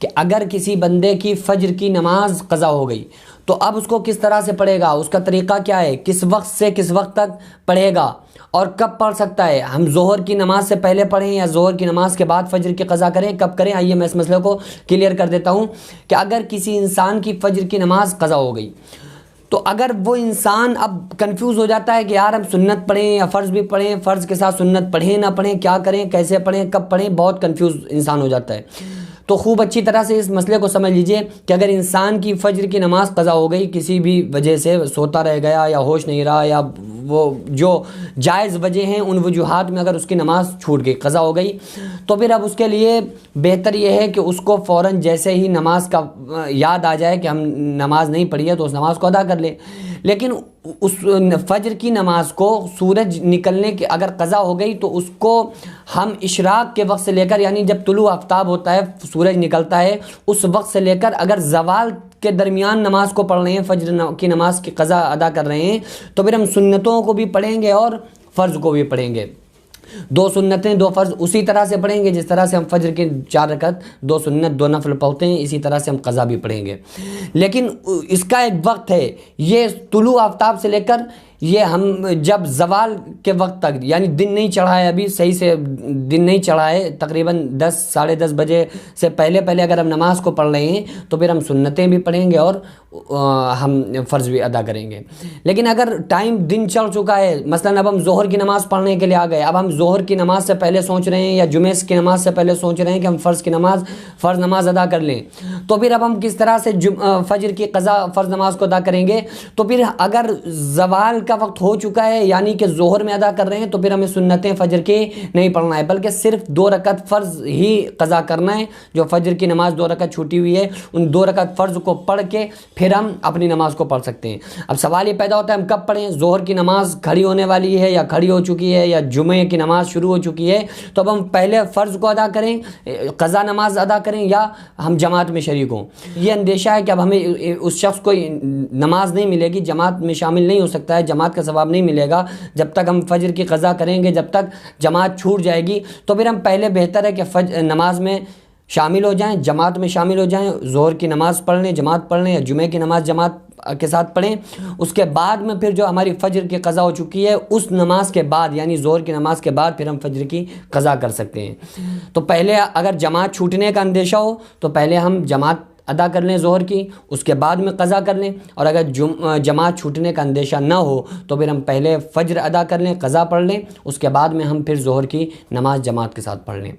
کہ اگر کسی بندے کی فجر کی نماز قضا ہو گئی تو اب اس کو کس طرح سے پڑھے گا، اس کا طریقہ کیا ہے، کس وقت سے کس وقت تک پڑھے گا اور کب پڑھ سکتا ہے۔ ہم ظہر کی نماز سے پہلے پڑھیں یا ظہر کی نماز کے بعد فجر کی قضا کریں، کب کریں؟ آئیے میں اس مسئلے کو کلیئر کر دیتا ہوں کہ اگر کسی انسان کی فجر کی نماز قضا ہو گئی تو اگر وہ انسان اب کنفیوز ہو جاتا ہے کہ یار ہم سنت پڑھیں یا فرض بھی پڑھیں، فرض کے ساتھ سنت پڑھیں نہ پڑھیں، کیا کریں، کیسے پڑھیں، کب پڑھیں، بہت کنفیوز انسان ہو جاتا ہے، تو خوب اچھی طرح سے اس مسئلے کو سمجھ لیجئے کہ اگر انسان کی فجر کی نماز قضا ہو گئی، کسی بھی وجہ سے سوتا رہ گیا یا ہوش نہیں رہا یا وہ جو جائز وجہ ہیں ان وجوہات میں اگر اس کی نماز چھوٹ گئی، قضا ہو گئی، تو پھر اب اس کے لیے بہتر یہ ہے کہ اس کو فوراً جیسے ہی نماز کا یاد آ جائے کہ ہم نماز نہیں پڑھی ہے تو اس نماز کو ادا کر لے۔ لیکن اس فجر کی نماز کو سورج نکلنے کے اگر قضا ہو گئی تو اس کو ہم اشراق کے وقت سے لے کر، یعنی جب طلوع آفتاب ہوتا ہے، سورج نکلتا ہے، اس وقت سے لے کر اگر زوال کے درمیان نماز کو پڑھ رہے ہیں، فجر کی نماز کی قضا ادا کر رہے ہیں، تو پھر ہم سنتوں کو بھی پڑھیں گے اور فرض کو بھی پڑھیں گے۔ دو سنتیں دو فرض اسی طرح سے پڑھیں گے جس طرح سے ہم فجر کے 4 رکعت، 2 سنت 2 نفل پڑھتے ہیں، اسی طرح سے ہم قضا بھی پڑھیں گے۔ لیکن اس کا ایک وقت ہے، یہ طلوع آفتاب سے لے کر یہ ہم جب زوال کے وقت تک، یعنی دن نہیں چڑھا ہے، ابھی صحیح سے دن نہیں چڑھا ہے، تقریباً 10 ساڑھے 10 بجے سے پہلے اگر ہم نماز کو پڑھ رہے ہیں تو پھر ہم سنتیں بھی پڑھیں گے اور ہم فرض بھی ادا کریں گے۔ لیکن اگر ٹائم دن چڑھ چکا ہے، مثلاً اب ہم ظہر کی نماز پڑھنے کے لیے آ گئے، اب ہم ظہر کی نماز سے پہلے سوچ رہے ہیں یا جمعہ کی نماز سے پہلے سوچ رہے ہیں کہ ہم فرض نماز ادا کر لیں، تو پھر اب ہم کس طرح سے فجر کی قضا فرض نماز کو ادا کریں گے؟ تو پھر اگر زوال کا وقت ہو چکا ہے، یعنی کہ ظہر میں ادا کر رہے ہیں، تو پھر ہمیں سنتیں فجر کی نہیں پڑھنا ہے، بلکہ صرف 2 رکعت فرض ہی قضا کرنا ہے۔ جو فجر کی نماز 2 رکعت چھوٹی ہوئی ہے، ان 2 رکعت فرض کو پڑھ کے پھر ہم اپنی نماز کو پڑھ سکتے ہیں۔ اب سوال یہ پیدا ہوتا ہے ہم کب پڑھیں؟ ظہر کی نماز کھڑی ہونے والی ہے یا کھڑی ہو چکی ہے یا جمعے کی نماز شروع ہو چکی ہے، تو اب ہم پہلے فرض کو ادا کریں، قضا نماز ادا کریں، یا ہم جماعت میں شریک ہوں؟ یہ اندیشہ ہے کہ اب ہمیں اس شخص کو نماز نہیں ملے گی، جماعت میں شامل نہیں ہو سکتا ہے، جماعت کا ثواب نہیں ملے گا جب تک ہم فجر کی قضا کریں گے، جب تک جماعت چھوٹ جائے گی، تو پھر ہم پہلے بہتر ہے کہ نماز میں شامل ہو جائیں، جماعت میں شامل ہو جائیں، ظہر کی نماز پڑھ لیں، جماعت پڑھ لیں، یا جمعہ کی نماز جماعت کے ساتھ پڑھیں۔ اس کے بعد میں پھر جو ہماری فجر کی قضا ہو چکی ہے، اس نماز کے بعد، یعنی ظہر کی نماز کے بعد پھر ہم فجر کی قضا کر سکتے ہیں۔ تو پہلے اگر جماعت چھوٹنے کا اندیشہ ہو تو پہلے ہم جماعت ادا کر لیں ظہر کی، اس کے بعد میں قضا کر لیں، اور اگر جماعت چھوٹنے کا اندیشہ نہ ہو تو پھر ہم پہلے فجر ادا کر لیں، قضا پڑھ لیں، اس کے بعد میں ہم پھر ظہر کی نماز جماعت کے ساتھ پڑھ لیں۔